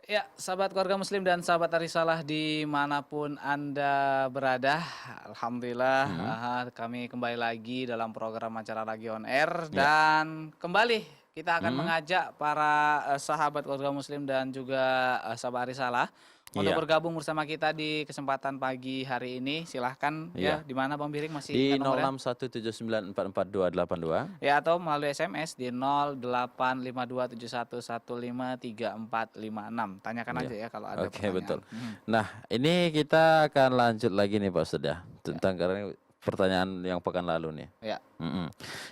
Ya, sahabat keluarga muslim dan sahabat Arisalah dimanapun Anda berada, Alhamdulillah Mhm, kami kembali lagi dalam program acara lagi on air iya, dan kembali kita akan mhm, mengajak para sahabat keluarga muslim dan juga sahabat Arisalah untuk iya, bergabung bersama kita di kesempatan pagi hari ini. Silahkan iya. ya, di mana Bang Biring masih ingat Di nomornya? 0617944282. Ya, atau melalui SMS di 085271153456. Tanyakan Iya, aja ya kalau ada oke betul. pertanyaan. Mhm. Nah, ini kita akan lanjut lagi nih Pak Ustadz ya, Ya, tentang karena pertanyaan yang pekan lalu nih. ya. Mhm,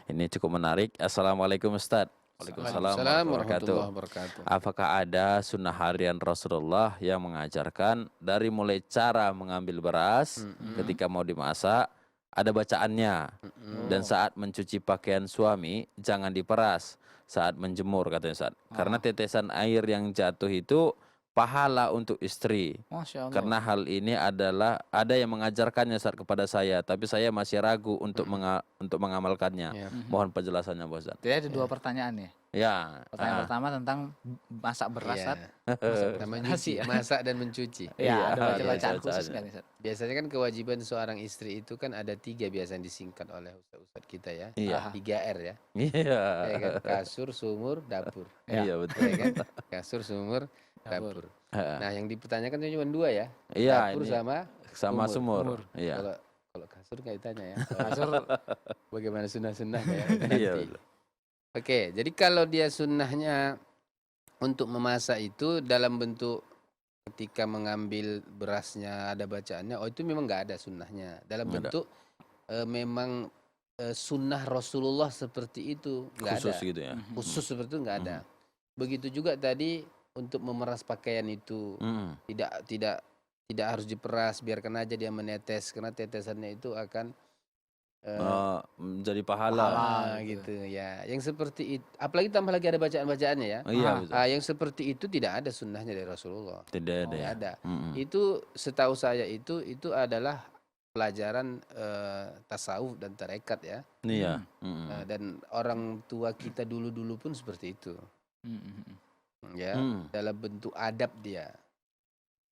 ini cukup menarik. Assalamualaikum Ustadz. Waalaikumsalam Assalamualaikum. Waalaikumsalam warahmatullahi wabarakatuh. warahmatullahi wabarakatuh. Apakah ada sunnah harian Rasulullah yang mengajarkan dari mulai cara mengambil beras Mhm, ketika mau dimasak, ada bacaannya. mhm. Dan Oh, saat mencuci pakaian suami, jangan diperas saat menjemur katanya Ustaz. Karena heeh. tetesan air yang jatuh itu pahala untuk istri. Masya Allah. Karena hal ini adalah ada yang mengajarkannya saat kepada saya, tapi saya masih ragu untuk Mhm. untuk mengamalkannya. Iya, Mhm. Mohon penjelasannya, Pak Ustaz. Jadi ada dua iya, pertanyaan ya. Ya, Pertanyaan pertama tentang masak beras, Sat. iya. Masak beras Sama nasi nyuci, ya. masak dan mencuci. Ya, Iya, ada ada bacaan khusus bacaannya. nggak nih, Sat? Biasanya kan kewajiban seorang istri itu kan ada 3 biasa yang disingkat oleh ustadz kita ya. Iya. Aha, 3R ya. Iya. Ya kan? Kasur, sumur, dapur. ya, Iya betul. Ya kan? Kasur, sumur, dapur, dapur. Heeh. Nah, yang dipertanyakan cuma 2 ya. Iya, Dapur ini sama sama sumur. sumur. sumur. Iya. Kalau kalau kasur nggak ditanya ya. Kasur, Bagaimana sunnah-sunnahnya ya itu Iya nanti. betul. Oke, jadi kalau dia sunnahnya untuk memasak itu dalam bentuk ketika mengambil berasnya ada bacaannya, oh itu memang nggak ada sunnahnya. Dalam Nggak ada. bentuk memang sunnah Rasulullah seperti itu nggak Khusus ada. gitu ya. mhm, Khusus seperti itu nggak ada. Mhm. Begitu juga tadi untuk memeras pakaian itu Mhm. tidak tidak tidak harus diperas, biarkan aja dia menetes karena tetesannya itu akan Menjadi pahala. pahala gitu. gitu ya. Yang seperti itu, apalagi tambah lagi ada bacaan-bacaannya ya. Oh, iya Aha, betul. Yang seperti itu tidak ada sunnahnya dari Rasulullah. Tidak ada Tidak ya. ada. Mhm. Itu setahu saya itu adalah pelajaran tasawuf dan tarekat ya. Iya. mhm, Mhm. Dan orang tua kita dulu-dulu pun seperti itu. mhm, mhm, Ya, Mhm. dalam bentuk adab dia,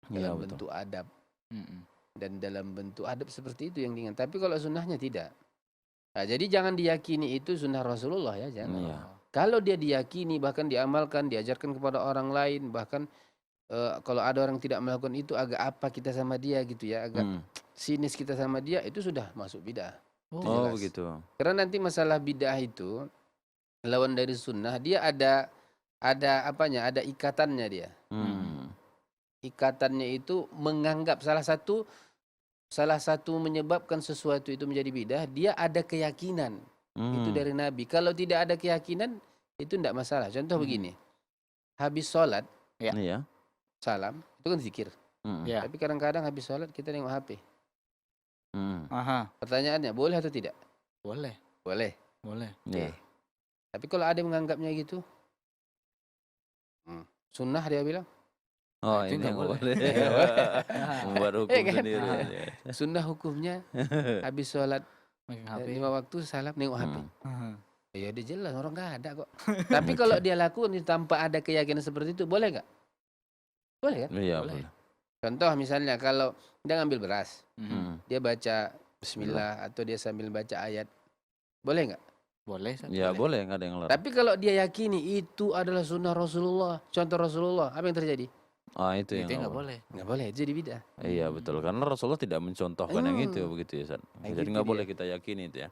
Iya dalam betul. bentuk adab mhm. dan dalam bentuk adab seperti itu yang diingat. Tapi kalau sunnahnya tidak. Nah, jadi jangan diyakini itu sunnah Rasulullah ya, jangan. Iya. Oh, Kalau dia diyakini, bahkan diamalkan, diajarkan kepada orang lain, bahkan kalau ada orang tidak melakukan itu agak apa kita sama dia gitu ya, agak Mhm. sinis kita sama dia, itu sudah masuk bidah. Itu oh, Oh jelas. begitu. Karena nanti masalah bidah itu lawan dari sunnah, dia ada apanya? Ada ikatannya dia. Mhm. Ikatannya itu menganggap salah satu menyebabkan sesuatu itu menjadi bidah, dia ada keyakinan. Itu Mhm. dari Nabi. Kalau tidak ada keyakinan, itu tidak masalah. Contoh mhm. begini, habis sholat, Ya, Iya. salam, itu kan zikir. Mhm. ya. Tapi kadang-kadang habis sholat kita nengok HP. Mhm. Aha, Pertanyaannya, boleh atau tidak? boleh, Boleh. boleh. Oke. Iya. Tapi kalau ada yang menganggapnya gitu, sunnah dia bilang. Oh itu ini nggak yang boleh. boleh. Aha, Membuat hukum Iya kan? sendiri. aha, Ya. Sunnah hukumnya habis sholat megang HP. 5 waktu salam nengok HP. Mhm. Aha. Ya dia jelas orang nggak ada kok. Tapi kalau dia lakukan itu tanpa ada keyakinan seperti itu, boleh nggak? Boleh kan? Iya Boleh. boleh. Contoh misalnya kalau dia ngambil beras, Mhm. Mhm. dia baca Bismillah atau dia sambil baca ayat, boleh nggak? Boleh, Sat. Ya Boleh. boleh, nggak ada yang larang. Tapi kalau dia yakini itu adalah sunnah Rasulullah, contoh Rasulullah, apa yang terjadi? Ah itu Itu yang nggak nggak boleh. boleh. Nggak boleh, itu jadi bidah. Iya betul, karena Rasulullah tidak mencontohkan yang itu begitu ya San. Nah, Jadi gitu nggak boleh dia. kita yakini itu ya.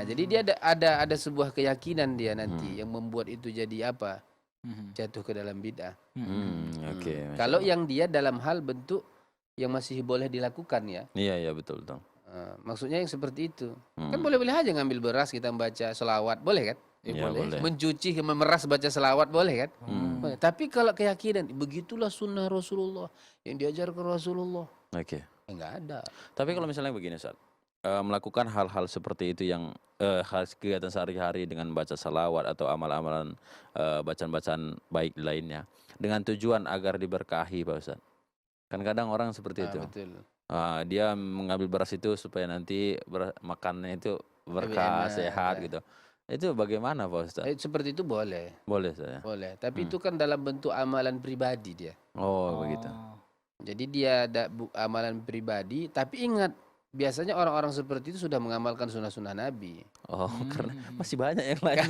Jadi dia ada sebuah keyakinan dia nanti Hmm. yang membuat itu jadi apa? Mhm, Jatuh ke dalam bidah. Oke. Masya Kalau Allah. yang dia dalam hal bentuk yang masih boleh dilakukan ya. Iya betul betul. Maksudnya yang seperti itu. Kan Hmm. boleh-boleh aja ngambil beras kita membaca selawat, boleh kan? Ya, Iya boleh. boleh. Mencuci, memeras baca selawat boleh kan? Hmm. Boleh. Tapi kalau keyakinan, begitulah sunnah Rasulullah yang diajarkan Rasulullah. Oke. Enggak ada. Tapi kalau misalnya begini Sat, melakukan hal-hal seperti itu yang kegiatan sehari-hari dengan baca salawat atau amal-amalan bacaan-bacaan baik lainnya dengan tujuan agar diberkahi Pak Ustaz. Kan kadang orang seperti itu. Betul. Dia mengambil beras itu supaya nanti makannya itu Lebih berkah, enak, sehat ya. gitu. Itu bagaimana Pak Ustaz? Seperti itu boleh, Boleh saya. boleh. Tapi itu kan dalam bentuk amalan pribadi dia. Oh, begitu. Jadi dia ada amalan pribadi, tapi ingat biasanya orang-orang seperti itu sudah mengamalkan sunnah-sunnah Nabi. Oh, karena masih banyak yang lain.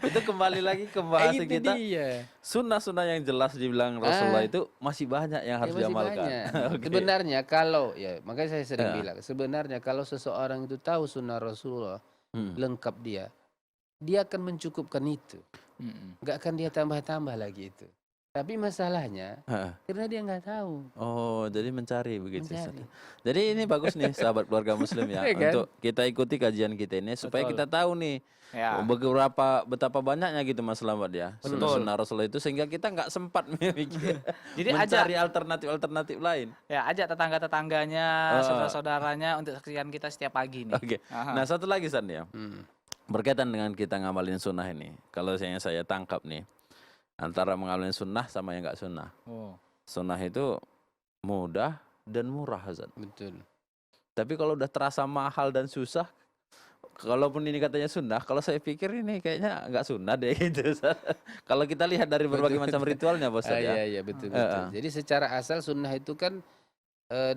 Itu kembali lagi ke bahasa Itu kita. dia. Sunnah-sunnah yang jelas dibilang Rasulullah itu masih banyak yang harus Masih diamalkan. banyak. Oke. Sebenarnya kalau ya makanya saya sering Ya. bilang, sebenarnya kalau seseorang itu tahu sunnah Rasulullah lengkap dia akan mencukupkan itu. Nggak akan dia tambah-tambah lagi itu. Tapi masalahnya Heeh. karena dia nggak tahu. Oh, jadi mencari begitu. Mencari. Ustaz. Jadi ini bagus nih sahabat keluarga muslim ya Iya kan? untuk kita ikuti kajian kita ini supaya Betul. kita tahu nih Ya. betapa banyaknya gitu Mas Slamet ya sunnah Rasulullah itu sehingga kita nggak sempat mikir Jadi mencari alternatif lain. Ya, ajak tetangga-tetangganya, saudara-saudaranya untuk saksikan kita setiap pagi nih. Oke. Aha. Nah, satu lagi San ya. Hmm. Berkaitan dengan kita ngamalin sunnah ini. Kalau saya tangkap nih antara mengamalin sunnah sama yang nggak sunnah. Oh. Sunnah itu mudah dan murah Zat. Betul. Tapi kalau udah terasa mahal dan susah, kalaupun ini katanya sunnah, kalau saya pikir ini kayaknya nggak sunnah deh gitu. Kalau kita lihat dari berbagai macam ritualnya, Bos ya. Iya betul betul. Jadi secara asal sunnah itu kan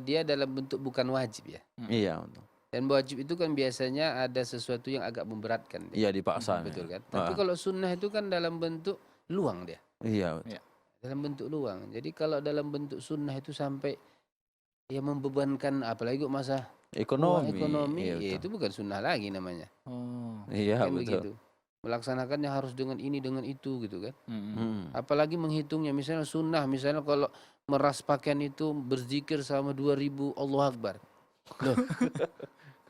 dia dalam bentuk bukan wajib ya. Iya, betul. Dan wajib itu kan biasanya ada sesuatu yang agak memberatkan. Iya dipaksa. Betul kan? Tapi kalau sunnah itu kan dalam bentuk luang dia. Iya, betul. Dalam bentuk luang. Jadi kalau dalam bentuk sunnah itu sampai ya membebankan apalagi kok masa ekonomi Iya, ya betul. itu bukan sunnah lagi namanya. Oh. Iya, Kan betul. begitu. Melaksanakannya harus dengan ini dengan itu gitu kan. Hmm. Apalagi menghitungnya misalnya sunnah misalnya kalau meras pakaian itu berzikir selama 2000 Allahu Akbar. Loh.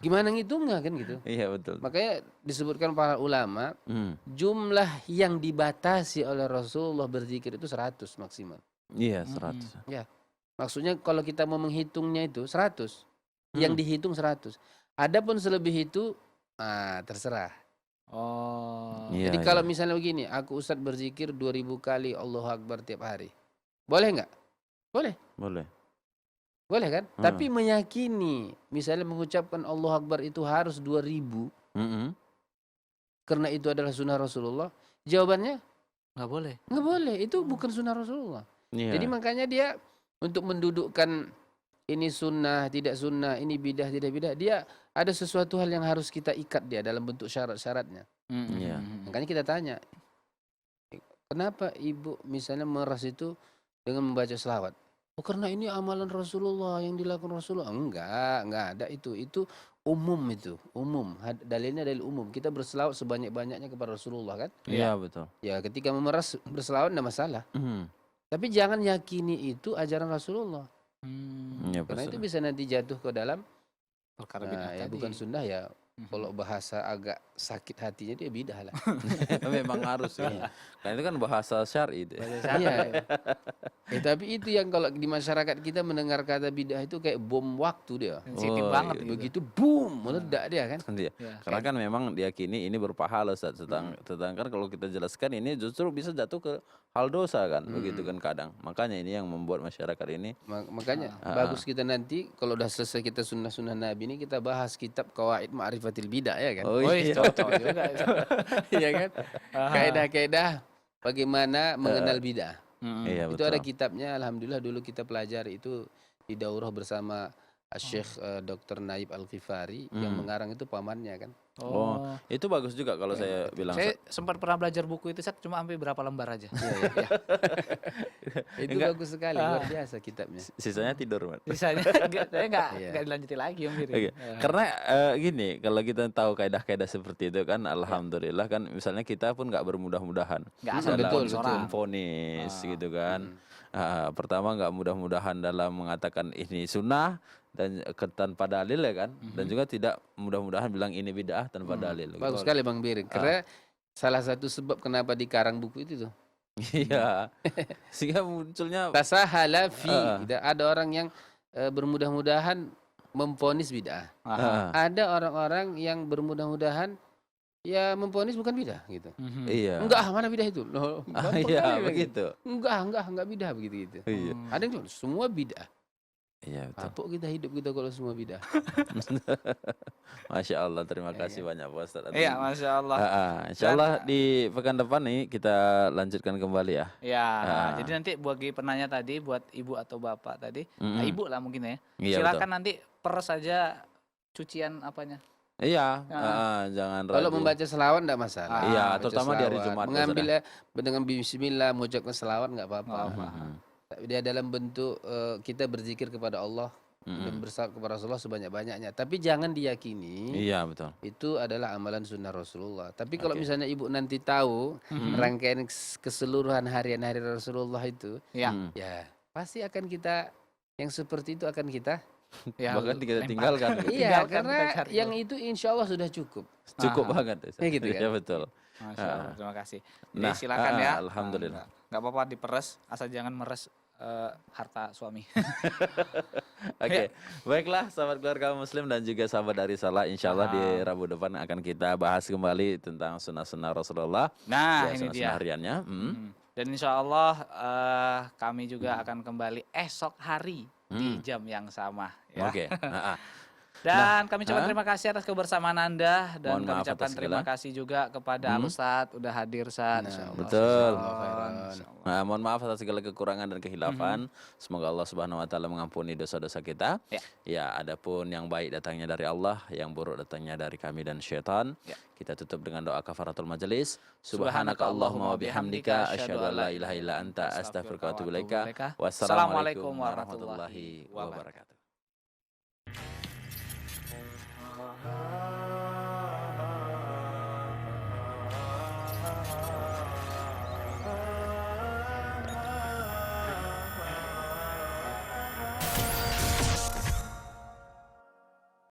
Gimana ngitungnya kan gitu. Iya, betul. Makanya disebutkan para ulama Hmm. jumlah yang dibatasi oleh Rasulullah berzikir itu 100 maksimal. Iya, 100. Ya. Maksudnya kalau kita mau menghitungnya itu 100. Yang dihitung 100. Adapun selebih itu terserah. Oh. Iya, Jadi iya. kalau misalnya begini, aku Ustadz berzikir 2000 kali Allahu Akbar tiap hari. Boleh nggak? Boleh. Boleh. Boleh kan? Tapi meyakini misalnya mengucapkan Allahu Akbar itu harus 2000 Mm-mm. karena itu adalah sunnah Rasulullah. Jawabannya Nggak boleh. nggak boleh. Itu bukan sunnah Rasulullah. Iya. Jadi makanya dia untuk mendudukkan ini sunnah, tidak sunnah, ini bidah, tidak bidah. Dia ada sesuatu hal yang harus kita ikat dia dalam bentuk syarat-syaratnya. Iya. Makanya kita tanya, kenapa ibu misalnya meras itu dengan membaca selawat? Oh karena ini amalan Rasulullah yang dilakukan Rasulullah. Enggak ada itu. Itu umum itu, umum. Dalilnya dalil umum. Kita berselawat sebanyak-banyaknya kepada Rasulullah kan? Iya, betul. Ya ketika memeras berselawat enggak masalah. Mhm. Tapi jangan yakini itu ajaran Rasulullah. Iya, Karena itu betul. bisa nanti jatuh ke dalam Perkara bidah ya tadi. bukan sunnah ya. Kalau bahasa agak sakit hatinya dia bidah lah. Memang harus ya. Karena itu kan bahasa syar'i itu. Iya. Tapi itu yang kalau di masyarakat kita mendengar kata bidah itu kayak bom waktu dia. Sensitif Oh, banget iya. gitu. Begitu boom meledak dia kan. Iya. Ya. Karena kan memang diyakini ini berpahala Ustaz. Sedangkan kalau kita jelaskan ini justru bisa jatuh ke hal dosa kan. Begitu kan kadang. Makanya ini yang membuat masyarakat ini Makanya bagus kita nanti kalau udah selesai kita sunnah-sunnah Nabi ini kita bahas kitab Qawaid Ma'rifatil Bidah ya kan. Oh, Wih, iya. cocok juga itu. Iya kan? Kaidah-kaidah bagaimana mengenal bidah. Iya, Itu ada betul. kitabnya, alhamdulillah dulu kita pelajari itu di daurah bersama Syekh Dr. Naib Al-Ghifari yang mengarang itu pamannya kan. Oh, itu bagus juga kalau saya bilang. Saya sempat pernah belajar buku itu, Sat, cuma sampai berapa lembar aja. Iya. Itu Enggak. bagus sekali, luar biasa kitabnya. Sisanya tidur, Mat. Sisanya saya Iya. nggak dilanjutin lagi Om Giri. Oke. Karena gini, kalau kita tahu kaidah-kaidah seperti itu kan, alhamdulillah kan, misalnya kita pun nggak bermudah-mudahan Nggak asal dalam betul, memvonis gitu kan. Pertama nggak mudah-mudahan dalam mengatakan ini sunnah dan tanpa dalil ya kan, dan juga tidak mudah-mudahan bilang ini bid'ah tanpa dalil. gitu. Bagus sekali Bang Birin. Karena salah satu sebab kenapa dikarang buku itu tuh. Iya. Sehingga munculnya Tasahala fi. Ada orang yang bermudah-mudahan memvonis bid'ah. Ada orang-orang yang bermudah-mudahan ya memvonis bukan bid'ah gitu. iya. Enggak, mana bid'ah itu? Loh, gampang Iya, kali bilang begitu. gitu. Enggak bid'ah begitu gitu. Iya. Ada yang bilang semua bid'ah. Iya betul. Kapok kita hidup kita kalau semua bidah. Masya Allah, terima Ya, kasih ya. banyak Pak Ustadz Iya, atas Masya Allah. Insya Dan Allah di pekan depan nih kita lanjutkan kembali ya. ya, Ah. jadi nanti bagi penanya tadi, buat ibu atau bapak tadi, ibu lah mungkin ya. Iya Silakan betul. nanti per saja cucian apanya. Iya, Ah. jangan Kalau ragu. membaca selawat enggak masalah. Iya, Baca terutama di hari selawat. Jumat, Mengambilnya dengan bismillah, mengucapkan selawat enggak Nggak apa-apa. apa-apa. Dia dalam bentuk kita berzikir kepada Allah dan bersalawat kepada Rasulullah sebanyak-banyaknya. Tapi jangan diyakini Iya betul. itu adalah amalan sunnah Rasulullah. Tapi kalau Oke. misalnya ibu nanti tahu rangkaian keseluruhan harian hari Rasulullah itu, Ya, ya pasti akan kita yang seperti itu akan kita. ya. Bahkan kita lempar. tinggalkan. Iya, Tinggalkan, karena kita cari yang itu insya Allah sudah cukup. Cukup Ah. banget. Ustaz. Ya gitu kan? Iya betul. Masya Allah, terima kasih. Jadi Nah, silakan ya. alhamdulillah. Nggak apa-apa diperes, asal jangan meres harta suami. Oke, baiklah sahabat keluarga muslim dan juga sahabat dari salah. Insya Allah di Rabu depan akan kita bahas kembali tentang sunnah-sunnah Rasulullah. Nah, Ya, ini sunnah-sunnah dia. hariannya. Dan insya Allah kami juga akan kembali esok hari di jam yang sama. Ya. Oke. Dan kami ucapkan terima kasih atas kebersamaan Anda dan Mohon kami maaf ucapkan atas terima segala. kasih juga kepada Al Ustadz udah hadir Ustadz. Nah, Insya Allah. betul. Insya Allah. Nah, mohon maaf atas segala kekurangan dan kehilafan. Semoga Allah Subhanahu wa taala mengampuni dosa-dosa kita. Ya. Ya, adapun yang baik datangnya dari Allah, yang buruk datangnya dari kami dan syaitan. Ya. Kita tutup dengan doa kafaratul majelis. Subhanaka Subhanakallahumma wa bihamdika asyhadu an la ilaha illa anta astaghfiruka wa atubu ilaika. Wassalamualaikum warahmatullahi wabarakatuh.